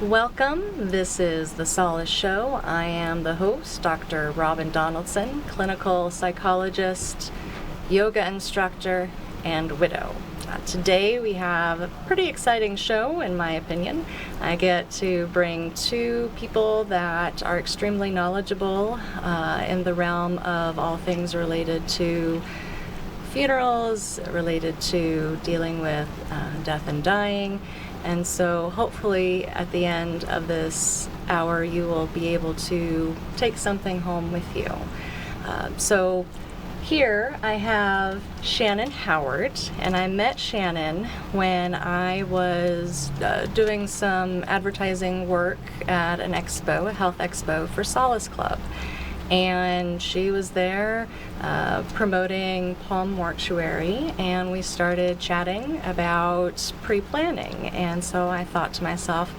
Welcome. This is the Solace Show. I am the host, Dr. Robin Donaldson, clinical psychologist, yoga instructor, and widow. Today we have a pretty exciting show, in my opinion. I get to bring two people that are extremely knowledgeable in the realm of all things related to funerals, related to dealing with death and dying. And so hopefully at the end of this hour you will be able to take something home with you. So here I have Shannon Howard, and I met Shannon when I was doing some advertising work at an expo, a health expo for Solace Club. And she was there promoting Palm Mortuary, and we started chatting about pre-planning. And so I thought to myself,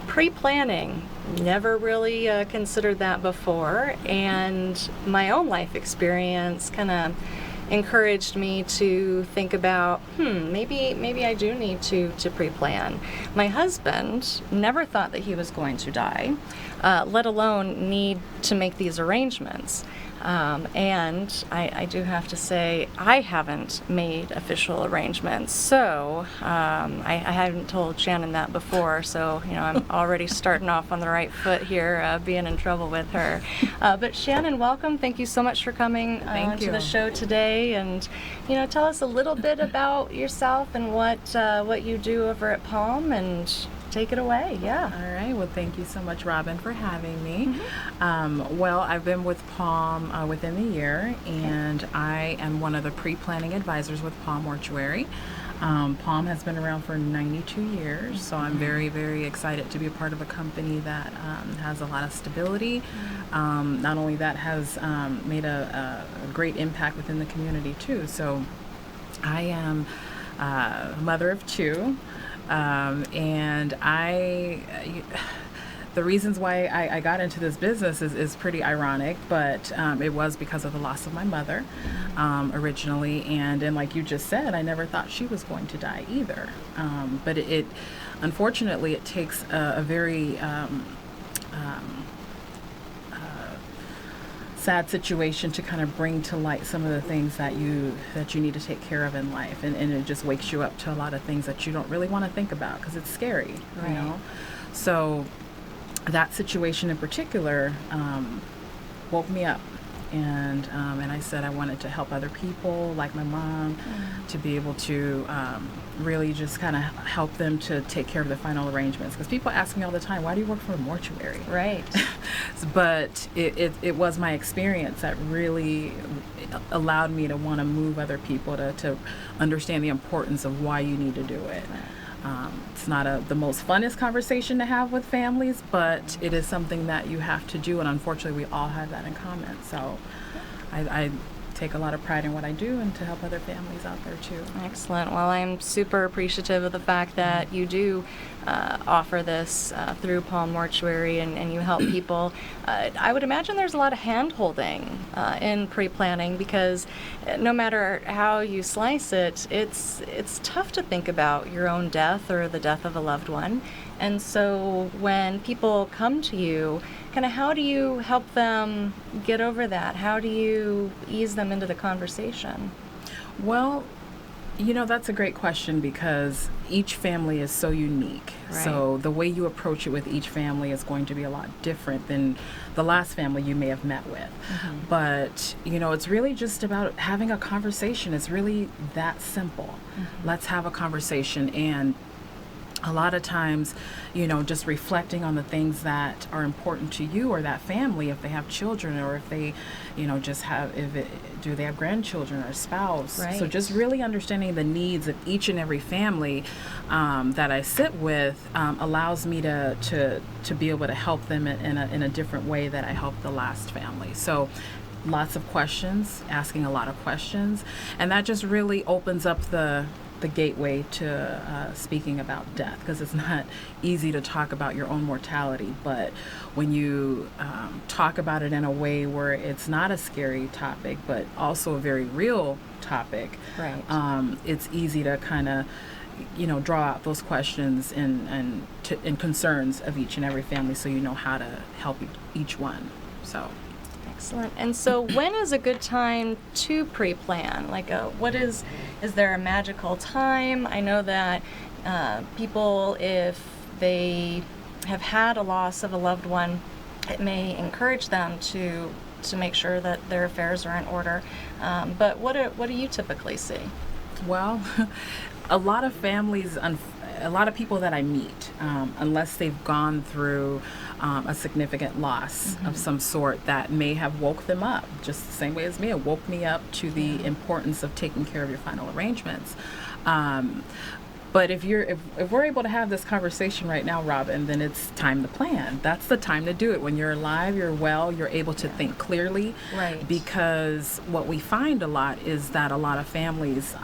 pre-planning, never really considered that before. And my own life experience kind of encouraged me to think about, maybe I do need to pre-plan. My husband never thought that he was going to die, let alone need to make these arrangements. And I do have to say, I haven't made official arrangements, so I hadn't told Shannon that before, so I'm already starting off on the right foot here, being in trouble with her. But Shannon, welcome. Thank you so much for coming to the show today, and tell us a little bit about yourself and what you do over at Palm, and take it away. Yeah. All right. Well, thank you so much, Robin, for having me. Well, I've been with Palm within the year, and I am one of the pre-planning advisors with Palm Mortuary. Palm has been around for 92 years, so I'm very, very excited to be a part of a company that has a lot of stability. Not only that, has made a great impact within the community too. So I am a mother of two. And the reasons why I got into this business is pretty ironic, but it was because of the loss of my mother originally, and like you just said, I never thought she was going to die either. But it unfortunately, it takes a very sad situation to kind of bring to light some of the things that you need to take care of in life, and it just wakes you up to a lot of things that you don't really want to think about because it's scary. Right. So that situation in particular woke me up, and I said I wanted to help other people like my mom to be able to really just kind of help them to take care of the final arrangements, because people ask me all the time, why do you work for a mortuary? Right. But it was my experience that really allowed me to want to move other people to understand the importance of why you need to do it. It's not the most funnest conversation to have with families, but it is something that you have to do, and unfortunately we all have that in common. So I take a lot of pride in what I do and to help other families out there too. Excellent. Well, I'm super appreciative of the fact that you do offer this through Palm Mortuary, and you help people. I would imagine there's a lot of hand-holding in pre-planning, because no matter how you slice it, it's tough to think about your own death or the death of a loved one. And so when people come to you, kind of how do you help them get over that? How do you ease them into the conversation? Well, that's a great question, because each family is so unique. Right. So the way you approach it with each family is going to be a lot different than the last family you may have met with. But, it's really just about having a conversation. It's really that simple. Let's have a conversation. And a lot of times, just reflecting on the things that are important to you or that family, if they have children, or if they, do they have grandchildren or a spouse. Right. So just really understanding the needs of each and every family that I sit with allows me to be able to help them in a different way that I helped the last family. So lots of questions, asking a lot of questions, and that just really opens up the gateway to speaking about death, because it's not easy to talk about your own mortality, but when you talk about it in a way where it's not a scary topic but also a very real topic, right. It's easy to kind of draw out those questions and concerns of each and every family, so you know how to help each one. So. Excellent. And so when is a good time to pre-plan? Like, is there a magical time? I know that people, if they have had a loss of a loved one, it may encourage them to make sure that their affairs are in order. But what do you typically see? Well, a lot of families, a lot of people that I meet, unless they've gone through a significant loss of some sort that may have woke them up, just the same way as me, it woke me up to the importance of taking care of your final arrangements. But if we're able to have this conversation right now, Robin, then it's time to plan. That's the time to do it. When you're alive, you're well, you're able to think clearly. Right. Because what we find a lot is that a lot of families,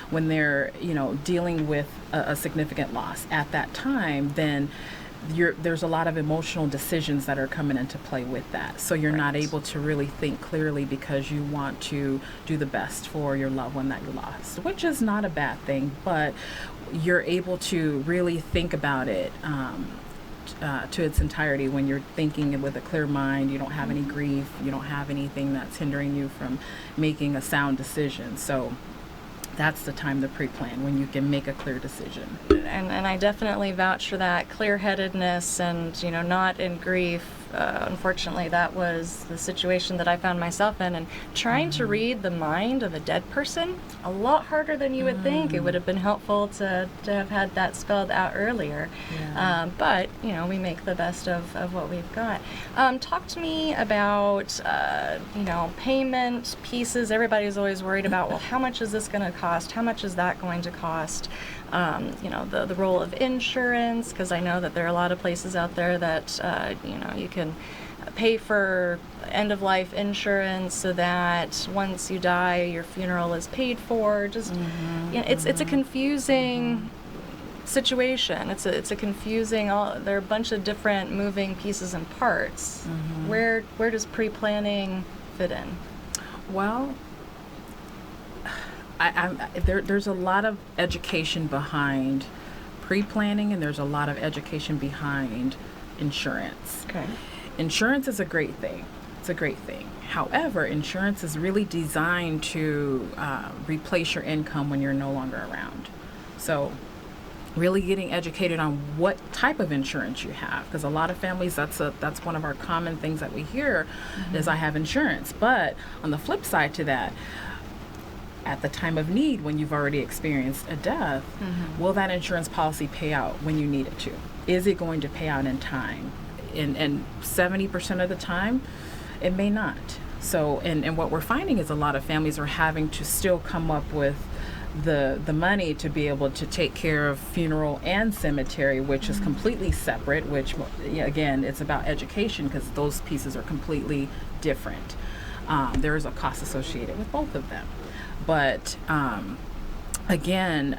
when they're dealing with a significant loss at that time, then there's a lot of emotional decisions that are coming into play with that. So you're not able to really think clearly because you want to do the best for your loved one that you lost, which is not a bad thing, but you're able to really think about it to its entirety when you're thinking with a clear mind. You don't have any grief, you don't have anything that's hindering you from making a sound decision. So that's the time to pre-plan, when you can make a clear decision. And I definitely vouch for that clear-headedness and, not in grief. Unfortunately, that was the situation that I found myself in. And trying to read the mind of a dead person, a lot harder than you would think. It would have been helpful to have had that spelled out earlier. Yeah. But, we make the best of what we've got. Talk to me about, payment pieces. Everybody's always worried about, well, how much is this going to cost? How much is that going to cost? The role of insurance, because I know that there are a lot of places out there that, you can pay for end-of-life insurance so that once you die, your funeral is paid for. Just, it's a confusing situation. It's a confusing, there are a bunch of different moving pieces and parts. Where does pre-planning fit in? Well, there's a lot of education behind pre-planning, and there's a lot of education behind insurance. Okay. Insurance is a great thing. It's a great thing. However, insurance is really designed to replace your income when you're no longer around. So really getting educated on what type of insurance you have, because a lot of families, that's one of our common things that we hear is, I have insurance. But on the flip side to that, at the time of need, when you've already experienced a death, will that insurance policy pay out when you need it to? Is it going to pay out in time? And 70% of the time, it may not. So, and what we're finding is a lot of families are having to still come up with the money to be able to take care of funeral and cemetery, which is completely separate, which, again, it's about education, because those pieces are completely different. There is a cost associated with both of them. But again,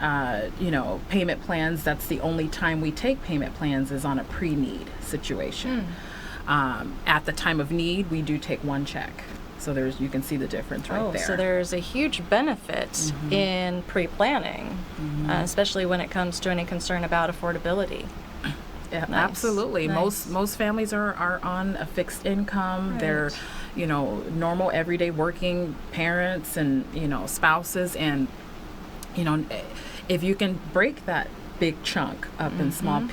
payment plans, that's the only time we take payment plans is on a pre-need situation. At the time of need, we do take one check. So you can see the difference right there. So there's a huge benefit in pre-planning, especially when it comes to any concern about affordability. Yeah, Nice. Absolutely. Nice. Most families are on a fixed income. Right. They're, normal everyday working parents and, spouses. And, if you can break that big chunk up in small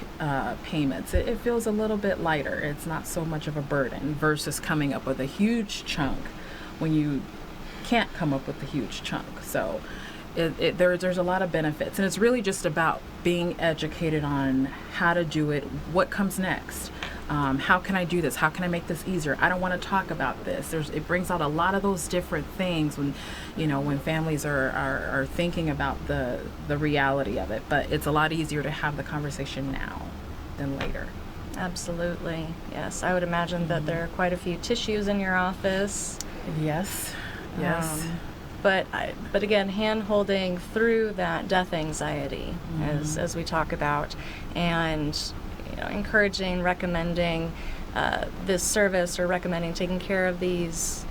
payments, it feels a little bit lighter. It's not so much of a burden versus coming up with a huge chunk when you can't come up with a huge chunk. So there's a lot of benefits, and it's really just about being educated on how to do it, what comes next, how can I do this, how can I make this easier, I don't want to talk about this. It brings out a lot of those different things when families are thinking about the reality of it. But it's a lot easier to have the conversation now than later. Absolutely. Yes, I would imagine that there are quite a few tissues in your office. Yes. But again, hand-holding through that death anxiety, as we talk about, and encouraging, recommending this service, or recommending taking care of these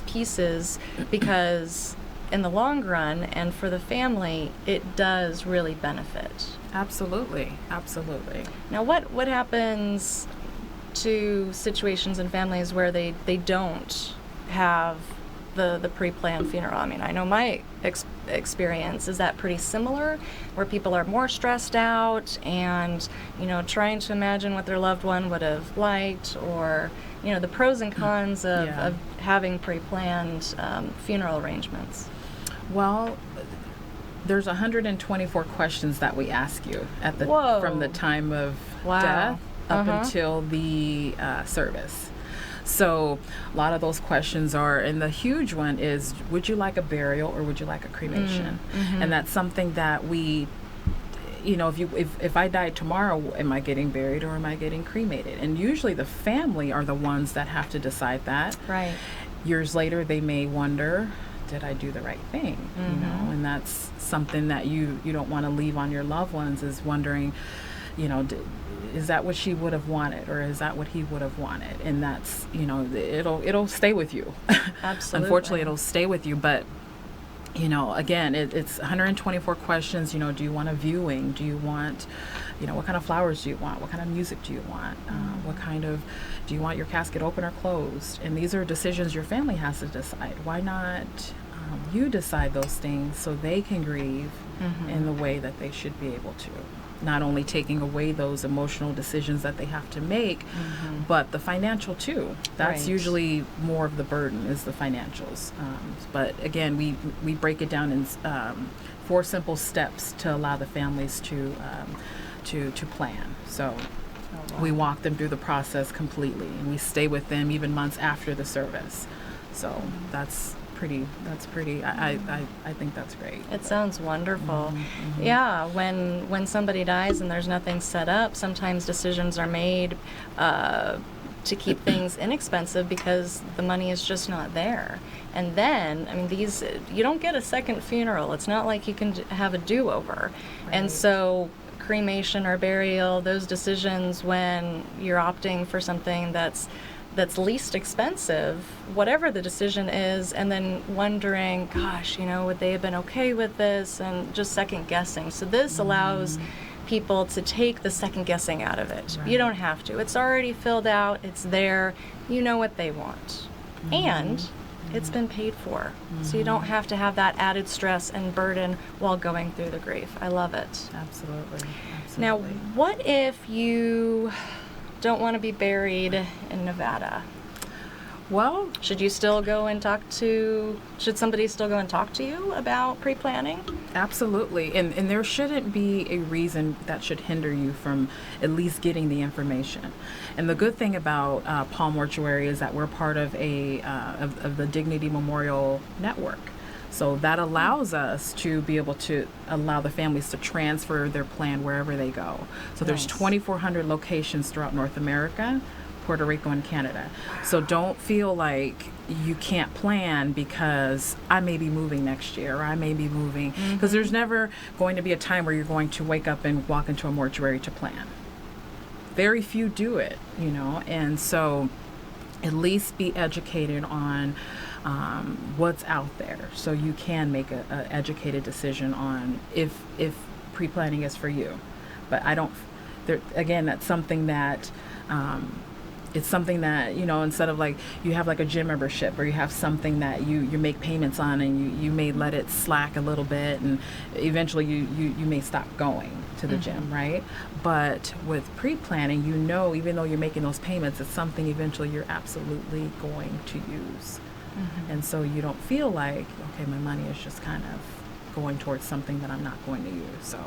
pieces, because in the long run and for the family, it does really benefit. Absolutely. Now, what happens to situations and families where they don't have the pre-planned funeral? I mean, I know my experience is that pretty similar, where people are more stressed out and, trying to imagine what their loved one would have liked, or, the pros and cons of having pre-planned funeral arrangements. Well, there's 124 questions that we ask you from the time of death up until the service. So a lot of those questions are, and the huge one is, would you like a burial or would you like a cremation? And that's something that we, if I died tomorrow, am I getting buried or am I getting cremated? And usually the family are the ones that have to decide that. Right. Years later, they may wonder, did I do the right thing? And that's something that you don't want to leave on your loved ones, is wondering, is that what she would have wanted, or is that what he would have wanted? And that's, it'll stay with you. Absolutely. Unfortunately, it'll stay with you. But, again, it's 124 questions. Do you want a viewing? Do you want, what kind of flowers do you want? What kind of music do you want? Do you want your casket open or closed? And these are decisions your family has to decide. Why not you decide those things so they can grieve in the way that they should be able to? Not only taking away those emotional decisions that they have to make, but the financial too. That's usually more of the burden, is the financials. But again, we break it down in 4 simple steps to allow the families to plan. So we walk them through the process completely, and we stay with them even months after the service. So that's pretty, I think that's great. It sounds wonderful. Yeah, when somebody dies and there's nothing set up, sometimes decisions are made to keep things inexpensive because the money is just not there. And then, I mean, you don't get a second funeral. It's not like you can have a do-over. Right. And so cremation or burial, those decisions, when you're opting for something that's least expensive, whatever the decision is, and then wondering, gosh, would they have been okay with this, and just second guessing. So this allows people to take the second guessing out of it. Right. You don't have to. It's already filled out. It's there. You know what they want. And it's been paid for. So you don't have to have that added stress and burden while going through the grief. I love it. Absolutely. Now, what if you don't want to be buried in Nevada? Well, should somebody still go and talk to you about pre-planning? Absolutely. And there shouldn't be a reason that should hinder you from at least getting the information. And the good thing about Palm Mortuary is that we're part of of the Dignity Memorial Network. So that allows us to be able to allow the families to transfer their plan wherever they go. So there's 2,400 locations throughout North America, Puerto Rico, and Canada. So don't feel like you can't plan because I may be moving next year, or I may be moving, because there's never going to be a time where you're going to wake up and walk into a mortuary to plan. Very few do it, and so at least be educated on what's out there, so you can make an educated decision on if pre-planning is for you. But again, that's something that it's something that, instead of like you have like a gym membership, or you have something that you make payments on, and you may let it slack a little bit, and eventually you may stop going to the gym, right? But with pre-planning, even though you're making those payments, it's something eventually you're absolutely going to use. And so you don't feel like, okay, my money is just kind of going towards something that I'm not going to use. So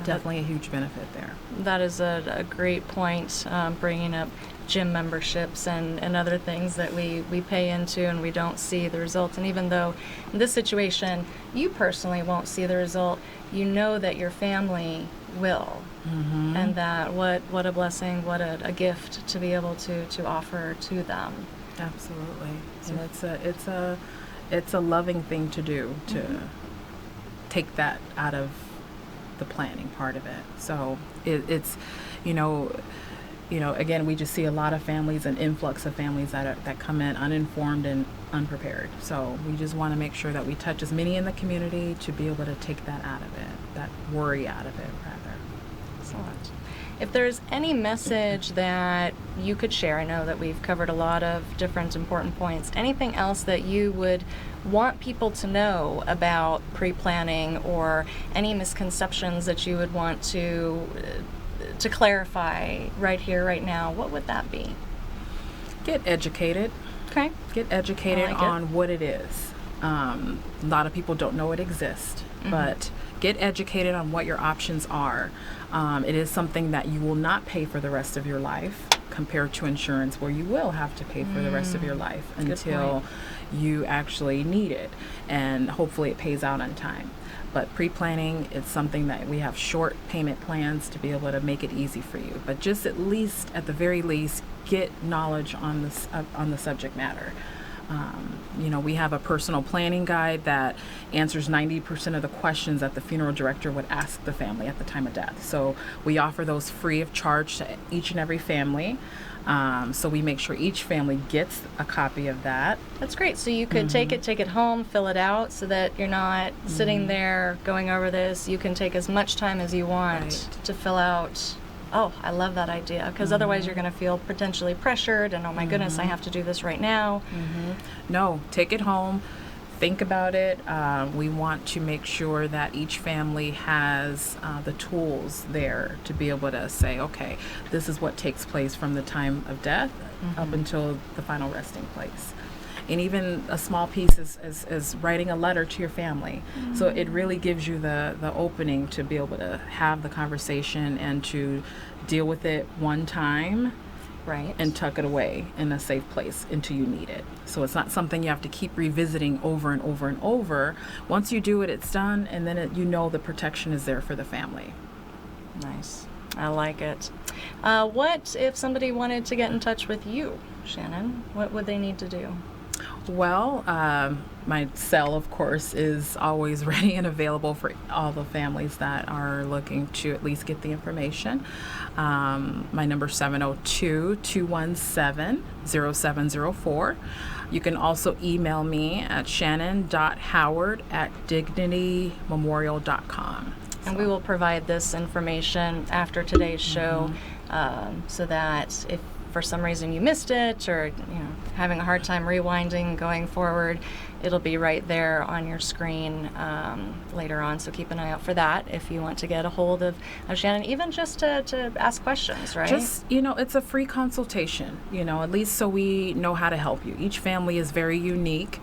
definitely a huge benefit there. That is a great point, bringing up gym memberships and other things that we pay into and we don't see the results. And even though in this situation you personally won't see the result, you know that your family will. And that what a blessing, what a gift to be able to offer to them. Absolutely. And it's a loving thing to do, to take that out of the planning part of it. So it's again, we just see a lot of families, an influx of families that come in uninformed and unprepared. So we just want to make sure that we touch as many in the community to be able to take that out of it, that worry out of it, rather. Excellent. If there's any message that you could share, I know that we've covered a lot of different important points. Anything else that you would want people to know about pre-planning, or any misconceptions that you would want to clarify right here, right now, what would that be? Get educated. Okay. Get educated I like on what it is. A lot of people don't know it exists, but get educated on what your options are. It is something that you will not pay for the rest of your life, compared to insurance, where you will have to pay for the rest of your life until you actually need it, and hopefully it pays out on time. But pre-planning, it's something that we have short payment plans to be able to make it easy for you. But just at the very least, get knowledge on the subject matter. We have a personal planning guide that answers 90% of the questions that the funeral director would ask the family at the time of death. So we offer those free of charge to each and every family. So we make sure each family gets a copy of that. That's great. So you could take it home, fill it out, so that you're not sitting there going over this. You can take as much time as you want to fill out. Oh, I love that idea, because otherwise you're going to feel potentially pressured and, oh my goodness, I have to do this right now. No, take it home. Think about it. We want to make sure that each family has the tools there to be able to say, okay, this is what takes place from the time of death up until the final resting place. And even a small piece is writing a letter to your family. So it really gives you the opening to be able to have the conversation and to deal with it one time. Right. And tuck it away in a safe place until you need it. So it's not something you have to keep revisiting over and over and over. Once you do it, it's done, and then the protection is there for the family. Nice. I like it. What if somebody wanted to get in touch with you, Shannon? What would they need to do? Well, my cell, of course, is always ready and available for all the families that are looking to at least get the information. My number is 702-217-0704. You can also email me at shannon.howard@dignitymemorial.com. And we will provide this information after today's show, so that if for some reason you missed it, or having a hard time rewinding going forward, it'll be right there on your screen later on. So keep an eye out for that if you want to get a hold of Shannon, even just to ask questions, right? Just, it's a free consultation, at least so we know how to help you. Each family is very unique.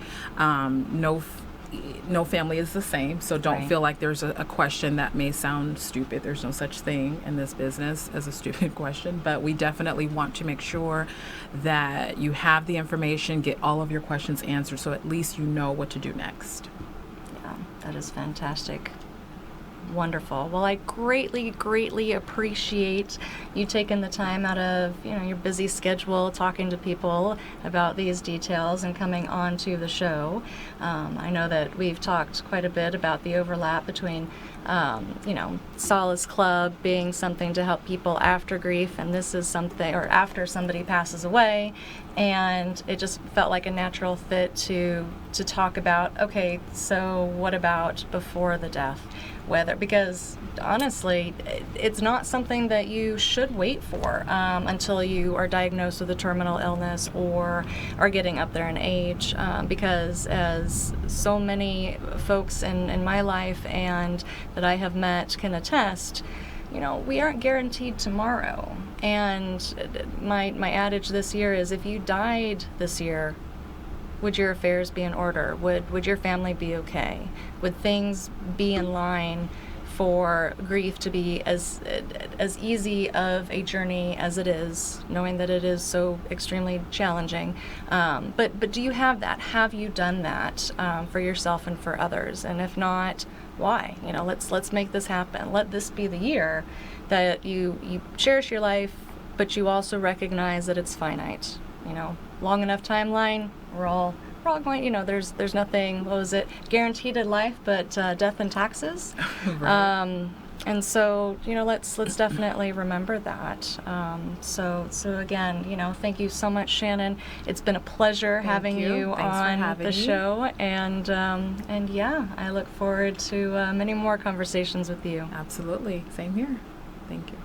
No family is the same, so don't feel like there's a question that may sound stupid. There's no such thing in this business as a stupid question, but we definitely want to make sure that you have the information, get all of your questions answered, so at least you know what to do next. Yeah, that is fantastic. Wonderful. Well, I greatly, greatly appreciate you taking the time out of your busy schedule, talking to people about these details and coming on to the show. I know that we've talked quite a bit about the overlap between Solace Club being something to help people after grief, and this is something, or after somebody passes away, and it just felt like a natural fit to talk about, okay, so what about before the death? Because honestly, it's not something that you should wait for until you are diagnosed with a terminal illness or are getting up there in age, because as so many folks in my life and that I have met can attest, we aren't guaranteed tomorrow. And my adage this year is, if you died this year, would your affairs be in order? Would your family be okay? Would things be in line for grief to be as easy of a journey as it is, knowing that it is so extremely challenging? But do you have that? Have you done that for yourself and for others? And if not, why? Let's make this happen. Let this be the year that you cherish your life, but you also recognize that it's finite. Long enough timeline, we're all going, there's nothing, what was it, guaranteed in life but death and taxes. Right. And so, let's definitely remember that. So again, thank you so much, Shannon. It's been a pleasure having you Thanks for on having the me. show, and yeah, I look forward to many more conversations with you. Absolutely. Same here. Thank you.